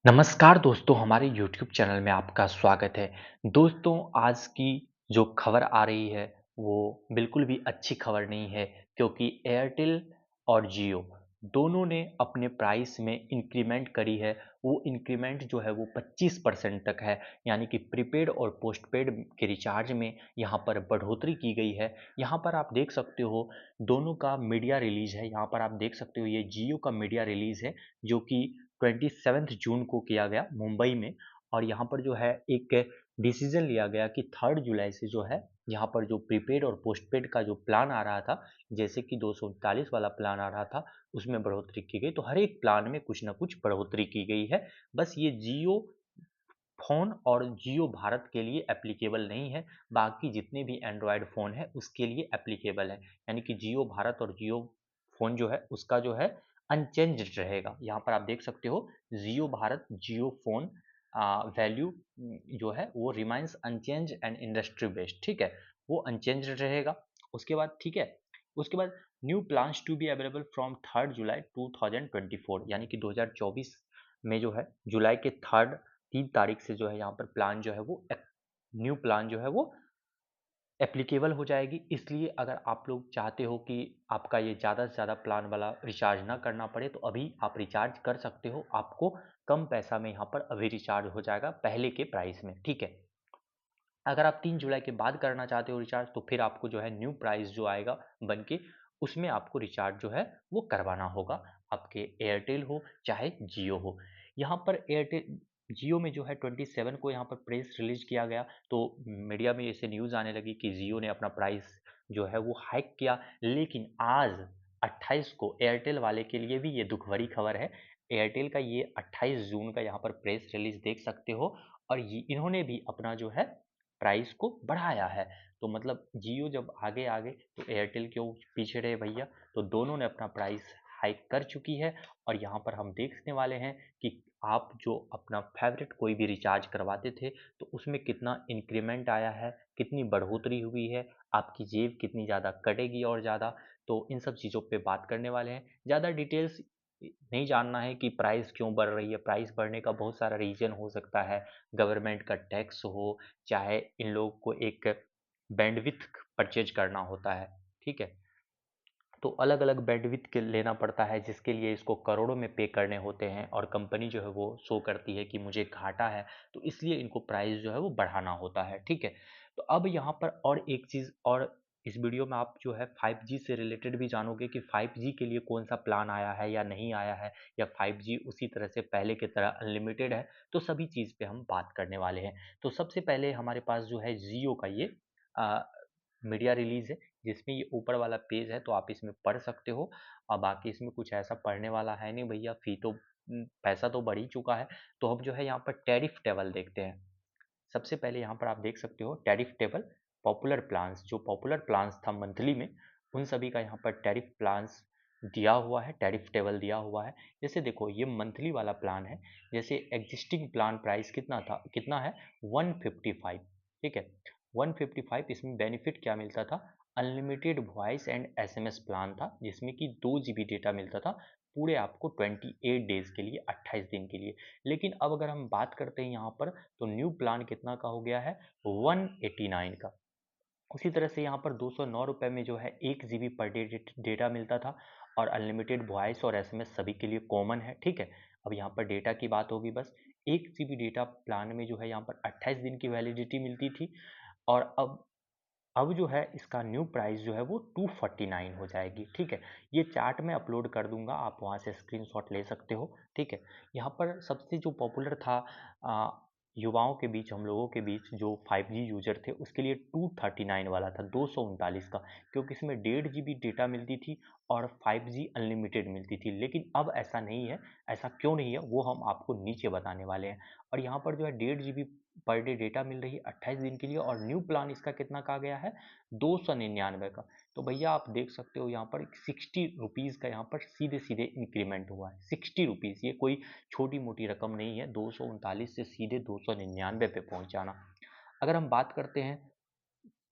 नमस्कार दोस्तों, हमारे YouTube चैनल में आपका स्वागत है। दोस्तों, आज की जो खबर आ रही है, वो बिल्कुल भी अच्छी खबर नहीं है क्योंकि एयरटेल और जियो दोनों ने अपने प्राइस में इंक्रीमेंट करी है। वो इंक्रीमेंट जो है वो 25% तक है, यानी कि प्रीपेड और पोस्टपेड के रिचार्ज में यहाँ पर बढ़ोतरी की गई है। यहाँ पर आप देख सकते हो, दोनों का मीडिया रिलीज़ है। यहाँ पर आप देख सकते हो, ये जियो का मीडिया रिलीज़ है, जो कि 27 जून को किया गया मुंबई में। और यहाँ पर जो है एक डिसीजन लिया गया कि 3 जुलाई से जो है यहाँ पर जो प्रीपेड और पोस्टपेड का जो प्लान आ रहा था, जैसे कि 239 वाला प्लान आ रहा था, उसमें बढ़ोतरी की गई। तो हर एक प्लान में कुछ ना कुछ बढ़ोतरी की गई है। बस ये जियो फ़ोन और जियो भारत के लिए एप्लीकेबल नहीं है, बाकी जितने भी एंड्रॉयड फ़ोन है उसके लिए एप्लीकेबल है। यानी कि जियो भारत और जियो फ़ोन जो है उसका जो है अनचेंज्ड रहेगा। यहाँ पर आप देख सकते हो, जियो भारत जियो फ़ोन वैल्यू जो है वो remains unchanged and industry based, ठीक है? वो अनचेंज्ड रहेगा। उसके बाद ठीक है, उसके बाद new plans to be available from 3 July 2024, यानी कि 2024 में जो है जुलाई के 3 तारीख से जो है यहाँ पर प्लान जो है वो न्यू प्लान जो है वो एप्लीकेबल हो जाएगी। इसलिए अगर आप लोग चाहते हो कि आपका ये ज़्यादा से ज़्यादा प्लान वाला रिचार्ज ना करना पड़े, तो अभी आप रिचार्ज कर सकते हो। आपको कम पैसा में यहाँ पर अभी रिचार्ज हो जाएगा पहले के प्राइस में, ठीक है? अगर आप 3 जुलाई के बाद करना चाहते हो रिचार्ज, तो फिर आपको जो है न्यू प्राइस जो आएगा बन के, उसमें आपको रिचार्ज जो है वो करवाना होगा, आपके एयरटेल हो चाहे जियो हो। यहाँ पर एयरटेल जियो में जो है 27 को यहाँ पर प्रेस रिलीज किया गया, तो मीडिया में ऐसे न्यूज़ आने लगी कि जियो ने अपना प्राइस जो है वो हाइक किया। लेकिन आज 28 को एयरटेल वाले के लिए भी ये दुख भरी खबर है। एयरटेल का ये 28 जून का यहाँ पर प्रेस रिलीज देख सकते हो, और ये इन्होंने भी अपना जो है प्राइस को बढ़ाया है। तो मतलब जियो जब आगे आगे, तो एयरटेल क्यों पीछे रहे भैया? तो दोनों ने अपना प्राइस हाइक कर चुकी है। और यहाँ पर हम देखने वाले हैं कि आप जो अपना फेवरेट कोई भी रिचार्ज करवाते थे, तो उसमें कितना इंक्रीमेंट आया है, कितनी बढ़ोतरी हुई है, आपकी जेब कितनी ज़्यादा कटेगी और ज़्यादा। तो इन सब चीज़ों पे बात करने वाले हैं। ज़्यादा डिटेल्स नहीं जानना है कि प्राइस क्यों बढ़ रही है। प्राइस बढ़ने का बहुत सारा रीज़न हो सकता है, गवर्नमेंट का टैक्स हो, चाहे इन लोगों को एक बैंडविड्थ परचेज करना होता है, ठीक है? तो अलग-अलग बैंडविड्थ के लेना पड़ता है, जिसके लिए इसको करोड़ों में पे करने होते हैं, और कंपनी जो है वो शो करती है कि मुझे घाटा है, तो इसलिए इनको प्राइस जो है वो बढ़ाना होता है, ठीक है? तो अब यहाँ पर और एक चीज़, और इस वीडियो में आप जो है 5G से रिलेटेड भी जानोगे कि 5G के लिए कौन-सा प्लान आया है या नहीं आया है, या 5G उसी तरह से पहले की तरह अनलिमिटेड है, तो सभी चीज़ पे हम बात करने वाले हैं। तो सबसे पहले हमारे पास जो है जियो का ये अ, मीडिया रिलीज़ है, जिसमें ये ऊपर वाला पेज है, तो आप इसमें पढ़ सकते हो। और बाकी इसमें कुछ ऐसा पढ़ने वाला है नहीं भैया, फ़ी तो पैसा तो बढ़ ही चुका है। तो हम जो है यहाँ पर टैरिफ टेबल देखते हैं। सबसे पहले यहाँ पर आप देख सकते हो टैरिफ टेबल, पॉपुलर प्लान्स, जो पॉपुलर प्लान्स था मंथली में, उन सभी का यहाँ पर टैरिफ प्लान्स दिया हुआ है, टैरिफ टेबल दिया हुआ है। जैसे देखो, ये मंथली वाला प्लान है। जैसे एग्जिस्टिंग प्लान प्राइस कितना है? 155, ठीक है? 155, इसमें बेनिफिट क्या मिलता था? Unlimited voice and SMS plan था, जिसमें कि 2 जीबी डेटा मिलता था पूरे आपको 28 डेज के लिए, 28 दिन के लिए। लेकिन अब अगर हम बात करते हैं यहाँ पर, तो न्यू प्लान कितना का हो गया है? 189 का। उसी तरह से यहाँ पर 209 रुपये में जो है 1 जीबी पर डे डेटा मिलता था, और अनलिमिटेड वॉइस और एसएमएस सभी के लिए कॉमन है, ठीक है? अब यहाँ पर डेटा की बात होगी बस। 1 जीबी डेटा प्लान में जो है यहाँ पर 28 दिन की वैलिडिटी मिलती थी, और अब जो है इसका न्यू प्राइस जो है वो 249 हो जाएगी, ठीक है? ये चार्ट मैं अपलोड कर दूंगा, आप वहाँ से स्क्रीनशॉट ले सकते हो, ठीक है? यहाँ पर सबसे जो पॉपुलर था आ, युवाओं के बीच, हम लोगों के बीच, जो 5G यूजर थे, उसके लिए 239 वाला था, 239 का, क्योंकि इसमें 1.5 GB डेटा मिलती थी और 5G अनलिमिटेड मिलती थी। लेकिन अब ऐसा नहीं है। ऐसा क्यों नहीं है, वो हम आपको नीचे बताने वाले हैं। और यहाँ पर जो है 1.5 GB पर डे डेटा मिल रही है 28 दिन के लिए, और न्यू प्लान इसका कितना का गया है? 299 का। तो भैया आप देख सकते हो यहाँ पर 60 रुपीज़ का यहाँ पर सीधे सीधे इंक्रीमेंट हुआ है। 60 रुपीज़, ये कोई छोटी मोटी रकम नहीं है, 239 से सीधे 299 पे पहुंच जाना। अगर हम बात करते हैं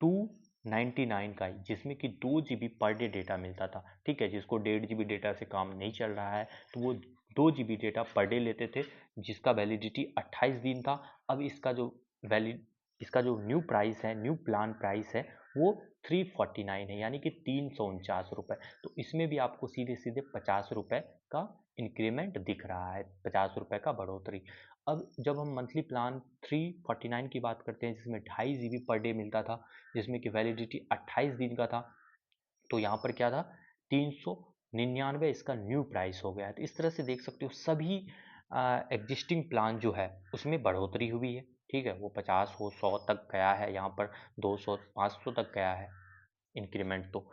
299 का ही, जिसमें कि 2 GB पर डे डेटा मिलता था, ठीक है? जिसको 1.5 GB डेटा से काम नहीं चल रहा है, तो वो 2 GB डेटा पर डे लेते थे, जिसका वैलिडिटी 28 दिन था। अब इसका जो न्यू प्राइस है, न्यू प्लान प्राइस है, वो 349 है, यानी कि 349 रुपये। तो इसमें भी आपको सीधे सीधे 50 रुपये का इंक्रीमेंट दिख रहा है, 50 रुपये का बढ़ोतरी। अब जब हम मंथली प्लान 349 की बात करते हैं, जिसमें 2.5 GB पर डे मिलता था, जिसमें कि वैलिडिटी 28 दिन का था, तो यहाँ पर क्या था, 399 इसका न्यू प्राइस हो गया है। तो इस तरह से देख सकते हो सभी एग्जिस्टिंग प्लान जो है उसमें बढ़ोतरी हुई है। ठीक है, वो 50 हो 100 तक गया है, यहाँ पर 200 500 तक गया है इंक्रीमेंट। तो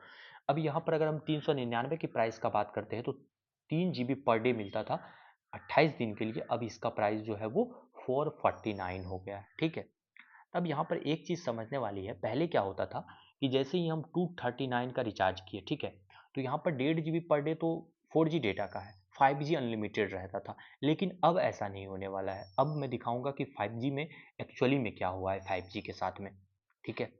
अब यहाँ पर अगर हम 399 की प्राइस का बात करते हैं, तो 3 GB पर डे मिलता था 28 दिन के लिए, अब इसका प्राइस जो है वो 449 हो गया है। ठीक है, अब यहाँ पर एक चीज़ समझने वाली है, पहले क्या होता था कि जैसे ही हम 239 का रिचार्ज किए, ठीक है, तो यहाँ पर 1.5 GB पर डे तो 4G डेटा का है, 5G अनलिमिटेड रहता था। लेकिन अब ऐसा नहीं होने वाला है। अब मैं दिखाऊंगा कि 5G में एक्चुअली में क्या हुआ है 5G के साथ में। ठीक है,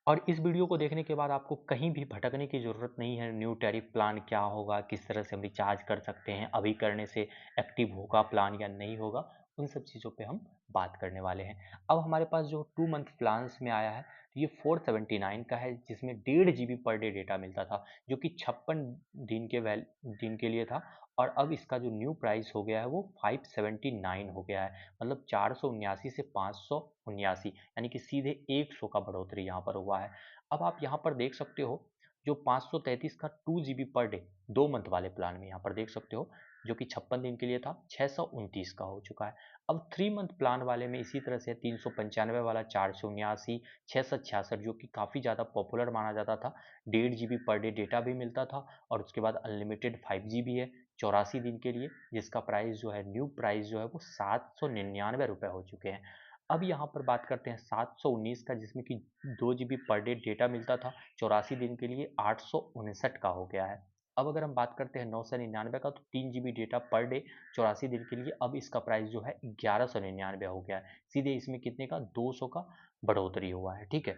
और इस वीडियो को देखने के बाद आपको कहीं भी भटकने की ज़रूरत नहीं है। न्यू टैरिफ प्लान क्या होगा, किस तरह से हम रिचार्ज कर सकते हैं, अभी करने से एक्टिव होगा प्लान या नहीं होगा, उन सब चीज़ों पे हम बात करने वाले हैं। अब हमारे पास जो 2 मंथ प्लान्स में आया है, तो ये 479 का है, जिसमें 1.5 GB पर डे डेटा मिलता था, जो कि 56 दिन के लिए था। और अब इसका जो न्यू प्राइस हो गया है वो 579 हो गया है, मतलब 479 से 579, यानी कि सीधे 100 का बढ़ोतरी यहाँ पर हुआ है। अब आप यहाँ पर देख सकते हो, जो 533 का 2 GB पर डे 2 मंथ वाले प्लान में यहाँ पर देख सकते हो, जो कि 56 दिन के लिए था, 629 का हो चुका है। अब 3 मंथ प्लान वाले में इसी तरह से 395 वाला 479, 666, जो कि काफ़ी ज़्यादा पॉपुलर माना जाता था। 1.5 GB पर डे डेटा भी मिलता था, और उसके बाद अनलिमिटेड 5G भी है 84 दिन के लिए, जिसका प्राइस जो है, न्यू प्राइस जो है वो 799 रुपये हो चुके हैं। अब यहाँ पर बात करते हैं 719 का, जिसमें कि 2 GB पर डे डेटा मिलता था 84 दिन के लिए, 859 का हो गया है। अब अगर हम बात करते हैं 999 का, तो 3 GB डेटा पर डे 84 दिन के लिए, अब इसका प्राइस जो है 1199 हो गया है। सीधे इसमें कितने का, 200 का बढ़ोतरी हुआ है। ठीक है,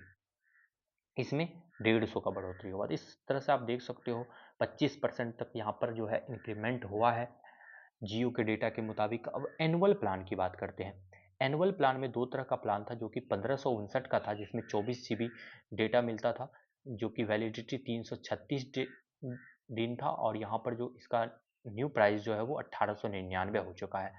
इसमें 150 का बढ़ोतरी हुआ। इस तरह से आप देख सकते हो 25% तक यहाँ पर जो है इंक्रीमेंट हुआ है जियो के डेटा के मुताबिक। अब एनुअल प्लान की बात करते हैं। एनुअल प्लान में दो तरह का प्लान था, जो कि 1559 का था, जिसमें 24 GB डेटा मिलता था, जो कि वैलिडिटी 336 दिन था। और यहाँ पर जो इसका न्यू प्राइस जो है वो 1899 हो चुका है।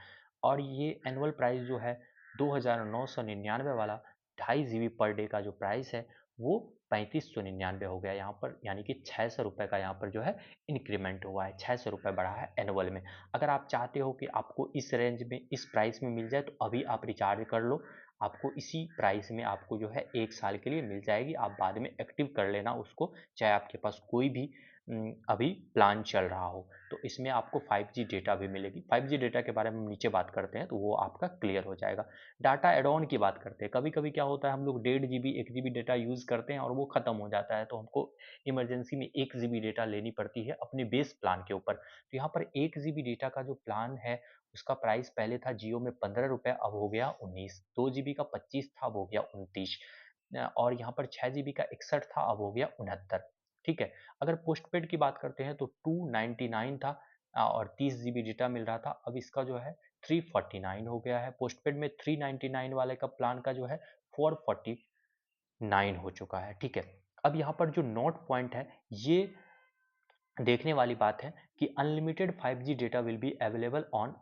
और ये एनुअल प्राइस जो है 2999 वाला 2.5 GB पर डे का जो प्राइस है वो 3599 हो गया यहाँ पर, यानी कि 600 रुपये का यहाँ पर जो है इंक्रीमेंट हुआ है, 600 रुपये बढ़ा है एनुअल में। अगर आप चाहते हो कि आपको इस रेंज में, इस प्राइस में मिल जाए, तो अभी आप रिचार्ज कर लो, आपको इसी प्राइस में आपको जो है 1 साल के लिए मिल जाएगी। आप बाद में एक्टिव कर लेना उसको, चाहे आपके पास कोई भी अभी प्लान चल रहा हो। तो इसमें आपको 5G डेटा भी मिलेगी। 5G डेटा के बारे में हम नीचे बात करते हैं, तो वो आपका क्लियर हो जाएगा। डाटा एड ऑन की बात करते हैं। कभी कभी क्या होता है, हम लोग 1.5 GB 1 GB डेटा यूज़ करते हैं और वो ख़त्म हो जाता है, तो हमको इमरजेंसी में 1 GB डेटा लेनी पड़ती है अपने बेस प्लान के ऊपर। तो यहाँ पर 1 GB डेटा का जो प्लान है, उसका प्राइस पहले था जियो में 15 रुपये, अब हो गया 19। 2 GB का 25 था, अब हो गया 29। और यहाँ पर 6 GB का 61 था, अब हो गया 69। ठीक है, अगर पोस्टपेड की बात करते हैं, तो 299 था, और 30 GB डेटा मिल रहा था, अब इसका जो है 349 हो गया है। पोस्टपेड में 399 वाले का प्लान का जो है 449 हो चुका है। ठीक है, अब यहाँ पर जो नोट पॉइंट है, ये देखने वाली बात है कि unlimited 5G data will be available on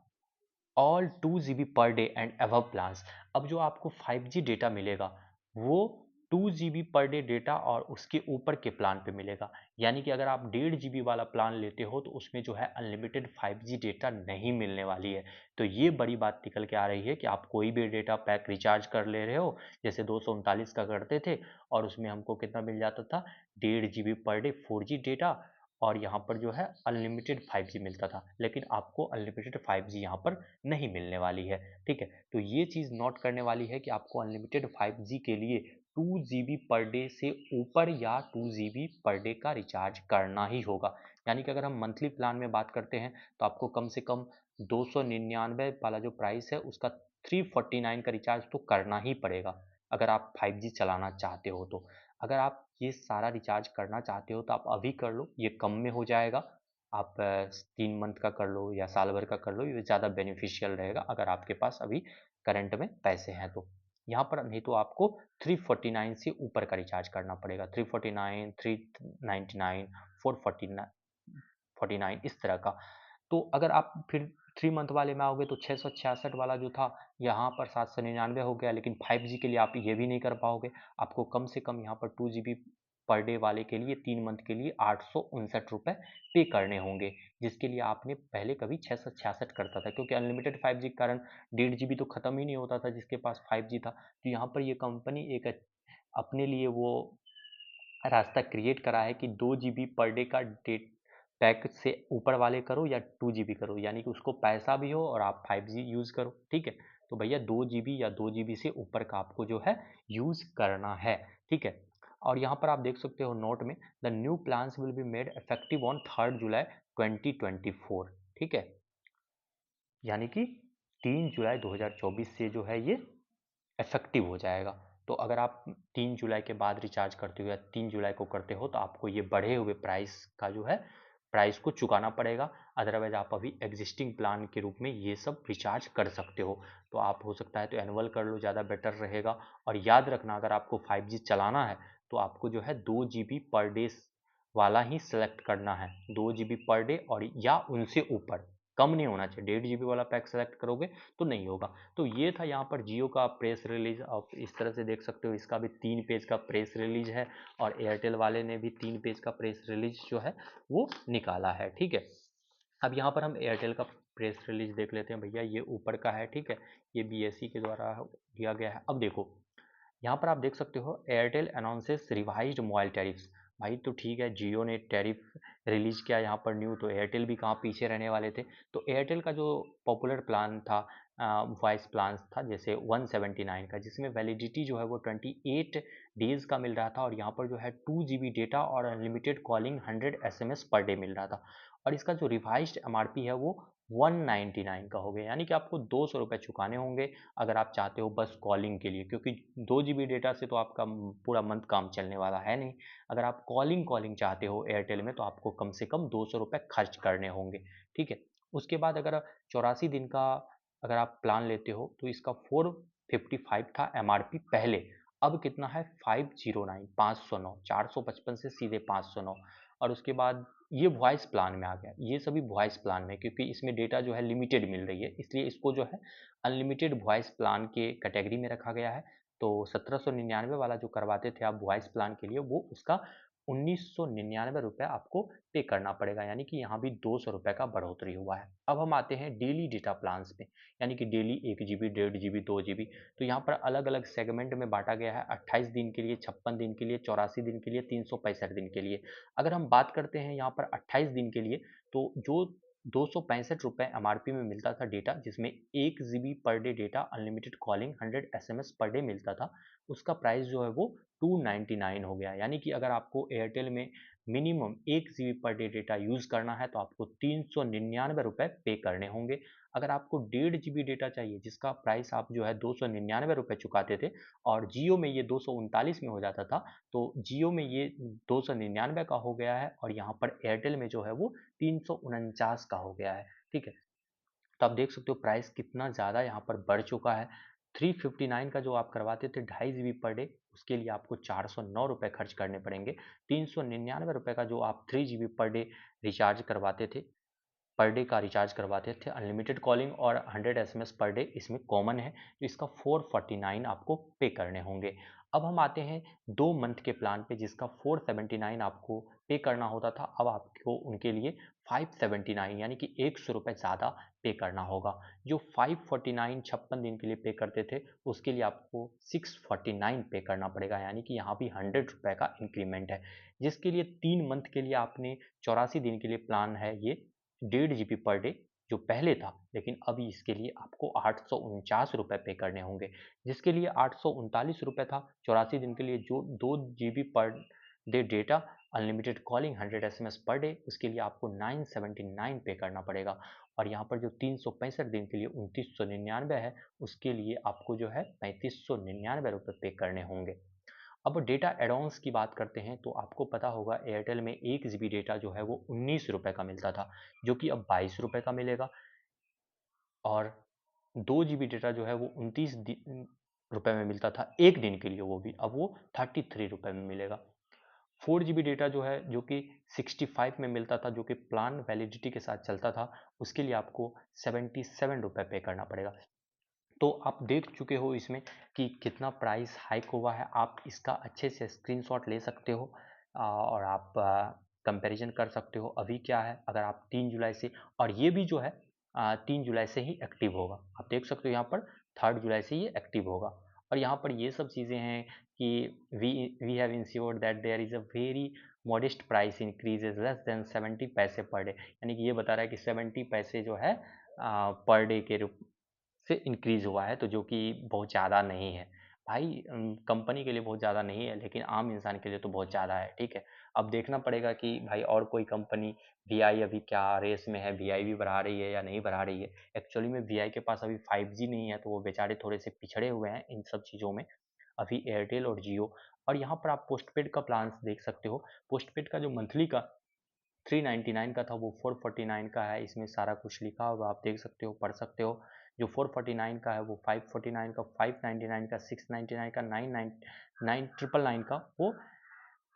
all 2 GB per day and above plans. अब जो आपको 5G डेटा मिलेगा, वो 2 GB पर डे डेटा और उसके ऊपर के प्लान पे मिलेगा। यानी कि अगर आप 1.5 GB वाला प्लान लेते हो, तो उसमें जो है अनलिमिटेड 5G डेटा नहीं मिलने वाली है। तो ये बड़ी बात निकल के आ रही है कि आप कोई भी डेटा पैक रिचार्ज कर ले रहे हो, जैसे 239 का करते थे, और उसमें हमको कितना मिल जाता था, 1.5 GB per day 4G data, और यहाँ पर जो है अनलिमिटेड 5G मिलता था। लेकिन आपको अनलिमिटेड 5G यहाँ पर नहीं मिलने वाली है। ठीक है, तो ये चीज़ नोट करने वाली है कि आपको अनलिमिटेड 5G के लिए 2 GB पर डे से ऊपर या 2 GB पर डे का रिचार्ज करना ही होगा। यानी कि अगर हम मंथली प्लान में बात करते हैं, तो आपको कम से कम 299 वाला जो प्राइस है, उसका 349 का रिचार्ज तो करना ही पड़ेगा, अगर आप 5G चलाना चाहते हो तो। अगर आप ये सारा रिचार्ज करना चाहते हो, तो आप अभी कर लो, ये कम में हो जाएगा। आप 3 मंथ का कर लो या साल भर का कर लो, ये ज़्यादा बेनिफिशियल रहेगा अगर आपके पास अभी करंट में पैसे हैं तो। यहाँ पर नहीं तो आपको 349 से ऊपर का रिचार्ज करना पड़ेगा, 349, 399, 449 इस तरह का। तो अगर आप फिर 3 मंथ वाले में आओगे तो 666 वाला जो था यहाँ पर 799 हो गया, लेकिन 5G के लिए आप ये भी नहीं कर पाओगे। आपको कम से कम यहाँ पर 2 GB पर डे वाले के लिए 3 मंथ के लिए 859 रुपये पे करने होंगे, जिसके लिए आपने पहले कभी 666 करता था, क्योंकि अनलिमिटेड 5G के कारण 1.5 GB तो ख़त्म ही नहीं होता था जिसके पास 5G था। तो यहाँ पर ये कंपनी एक अपने लिए वो रास्ता क्रिएट करा है कि 2 GB पर डे का डेट पैक से ऊपर वाले करो या 2 GB करो, यानी कि उसको पैसा भी हो और आप 5G यूज़ करो। ठीक है, तो भैया 2 GB या 2 GB से ऊपर का आपको जो है यूज़ करना है। ठीक है, और यहाँ पर आप देख सकते हो नोट में, the new plans will be made effective on 3 July 2024। ठीक है, यानी कि 3 जुलाई 2024 से जो है ये इफेक्टिव हो जाएगा। तो अगर आप 3 जुलाई के बाद रिचार्ज करते हो या 3 जुलाई को करते हो तो आपको ये बढ़े हुए प्राइस का जो है प्राइस को चुकाना पड़ेगा। अदरवाइज आप अभी एग्जिस्टिंग प्लान के रूप में ये सब रिचार्ज कर सकते हो। तो आप हो सकता है तो एनुअल कर लो, ज़्यादा बेटर रहेगा। और याद रखना, अगर आपको 5G चलाना है तो आपको जो है 2 GB पर डे वाला ही सेलेक्ट करना है, 2 GB पर डे और या उनसे ऊपर, कम नहीं होना चाहिए। 1.5 GB वाला पैक सेलेक्ट करोगे तो नहीं होगा। तो ये था यहाँ पर जियो का प्रेस रिलीज। आप इस तरह से देख सकते हो, इसका भी 3 पेज का प्रेस रिलीज है और एयरटेल वाले ने भी 3 पेज का प्रेस रिलीज जो है वो निकाला है। ठीक है, अब यहाँ पर हम एयरटेल का प्रेस रिलीज देख लेते हैं भैया। ये ऊपर का है, ठीक है, ये बीएसई के द्वारा दिया गया है। अब देखो यहाँ पर आप देख सकते हो, Airtel announces revised mobile tariffs. भाई तो ठीक है, जियो ने टैरिफ रिलीज किया यहाँ पर न्यू, तो एयरटेल भी कहाँ पीछे रहने वाले थे। तो एयरटेल का जो पॉपुलर प्लान था, वॉइस प्लान था, जैसे 179 का, जिसमें वैलिडिटी जो है वो 28 डेज का मिल रहा था, और यहाँ पर जो है 2 GB डेटा और unlimited calling 100 SMS per day meal रहा था। और इसका जो रिवाइज्ड एमआरपी है वो 199 का हो गया, यानी कि आपको 200 रुपये चुकाने होंगे अगर आप चाहते हो बस कॉलिंग के लिए, क्योंकि 2 GB डेटा से तो आपका पूरा मंथ काम चलने वाला है नहीं। अगर आप कॉलिंग कॉलिंग चाहते हो एयरटेल में तो आपको कम से कम 200 रुपये खर्च करने होंगे। ठीक है, उसके बाद अगर 84 दिन का अगर आप प्लान लेते हो तो इसका 455 था एमआरपी पहले, अब कितना है 509, 509, 455 से सीधे 509। और उसके बाद ये वॉइस प्लान में आ गया, ये सभी वॉइस प्लान में, क्योंकि इसमें डेटा जो है लिमिटेड मिल रही है, इसलिए इसको जो है अनलिमिटेड वॉइस प्लान के कैटेगरी में रखा गया है। तो 1799 वाला जो करवाते थे आप वॉइस प्लान के लिए, वो उसका 1999 रुपये आपको पे करना पड़ेगा, यानी कि यहाँ भी 200 रुपये का बढ़ोतरी हुआ है। अब हम आते हैं डेली डेटा प्लान्स में, यानी कि डेली 1 GB, 1.5 GB, 2 GB। तो यहाँ पर अलग अलग सेगमेंट में बांटा गया है, 28 दिन के लिए, 56 दिन के लिए, 84 दिन के लिए, 365 दिन के लिए। अगर हम बात करते हैं यहाँ पर 28 दिन के लिए, तो जो 265 रुपये एमआरपी में मिलता था डेटा, जिसमें 1 GB per day data, unlimited calling, 100 SMS per day मिलता था, उसका प्राइस जो है वो 299 हो गया। यानी कि अगर आपको एयरटेल में minimum 1 GB per day data use करना है तो आपको 399 रुपये पे करने होंगे। अगर आपको 1.5 GB डेटा चाहिए, जिसका प्राइस आप जो है 299 रुपये चुकाते थे, और जियो में ये 239 में हो जाता था, तो जियो में ये 299 का हो गया है, और यहाँ पर एयरटेल में जो है वो 349 का हो गया है। ठीक है, तो आप देख सकते हो प्राइस कितना ज़्यादा यहाँ पर बढ़ चुका है। 359 का जो आप करवाते थे 2.5 GB पर डे, उसके लिए आपको 409 रुपये खर्च करने पड़ेंगे। 399 रुपये का जो आप 3 GB पर डे रिचार्ज करवाते थे, पर डे का रिचार्ज करवाते थे, अनलिमिटेड कॉलिंग और 100 SMS पर डे इसमें कॉमन है, तो इसका 449 आपको पे करने होंगे। अब हम आते हैं 2 मंथ के प्लान पे, जिसका 479 आपको पे करना होता था, अब आपको उनके लिए 579, यानी कि 100 रुपये ज़्यादा पे करना होगा। जो 549 56 दिन के लिए पे करते थे, उसके लिए आपको 649 पे करना पड़ेगा, यानी कि यहाँ भी 100 रुपये का इंक्रीमेंट है। जिसके लिए 3 मंथ के लिए आपने 84 दिन के लिए प्लान है ये 1.5 GB पर डे जो पहले था, लेकिन अभी इसके लिए आपको 849 रुपये पे करने होंगे। जिसके लिए 839 रुपये था 84 दिन के लिए, जो 2 GB per day data, unlimited calling, 100 SMS per day, उसके लिए आपको 979 पे करना पड़ेगा। और यहाँ पर जो 365 दिन के लिए 2999 है, उसके लिए आपको जो है 3599 रुपये पे करने होंगे। अब डेटा एड-ऑन्स की बात करते हैं तो आपको पता होगा एयरटेल में 1 जीबी डेटा जो है वो 19 रुपए का मिलता था, जो कि अब 22 रुपए का मिलेगा। और 2 जीबी डेटा जो है वो 29 रुपए में मिलता था एक दिन के लिए, वो भी अब वो 33 रुपए में मिलेगा। 4 जीबी डेटा जो है जो कि 65 में मिलता था, जो कि प्लान वैलिडिटी के साथ चलता था, उसके लिए आपको 77 रुपए पे करना पड़ेगा। तो आप देख चुके हो इसमें कि कितना प्राइस हाइक हुआ है। आप इसका अच्छे से स्क्रीनशॉट ले सकते हो और आप कंपैरिजन कर सकते हो अभी क्या है। अगर आप 3 जुलाई से, और ये भी जो है 3 जुलाई से ही एक्टिव होगा, आप देख सकते हो यहाँ पर 3 जुलाई से ये एक्टिव होगा। और यहाँ पर ये सब चीज़ें हैं कि we we have ensured that there is a very modest price increases less than 70 पैसे पर डे, यानी कि ये बता रहा है कि 70 पैसे जो है पर डे के रूप से इंक्रीज़ हुआ है, तो जो कि बहुत ज़्यादा नहीं है। भाई कंपनी के लिए बहुत ज़्यादा नहीं है, लेकिन आम इंसान के लिए तो बहुत ज़्यादा है, ठीक है? अब देखना पड़ेगा कि भाई और कोई कंपनी वीआई अभी क्या रेस में है, वीआई भी बढ़ा रही है या नहीं बढ़ा रही है। एक्चुअली में वीआई के पास अभी 5G नहीं है, तो वो बेचारे थोड़े से पिछड़े हुए हैं इन सब चीज़ों में। अभी एयरटेल और जियो, और यहाँ पर आप पोस्टपेड का प्लान्स देख सकते हो। पोस्टपेड का जो मंथली का 399 का था वो 449 का है। इसमें सारा कुछ लिखा होगा, आप देख सकते हो, पढ़ सकते हो। जो 449 का है वो 549 का, 599 का, 699 का, 999 का, वो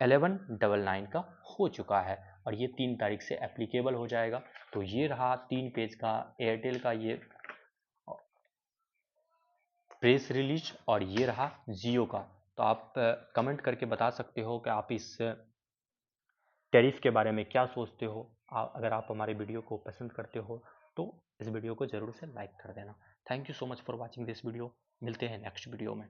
1199 का हो चुका है। और ये 3 तारीख से एप्लीकेबल हो जाएगा। तो ये रहा 3 पेज का एयरटेल का ये प्रेस रिलीज, और ये रहा जियो का। तो आप कमेंट करके बता सकते हो कि आप इस टैरिफ के बारे में क्या सोचते हो। अगर आप हमारे वीडियो को पसंद करते हो तो इस वीडियो को ज़रूर से लाइक कर देना। Thank you so much for watching this video. मिलते हैं नेक्स्ट वीडियो में।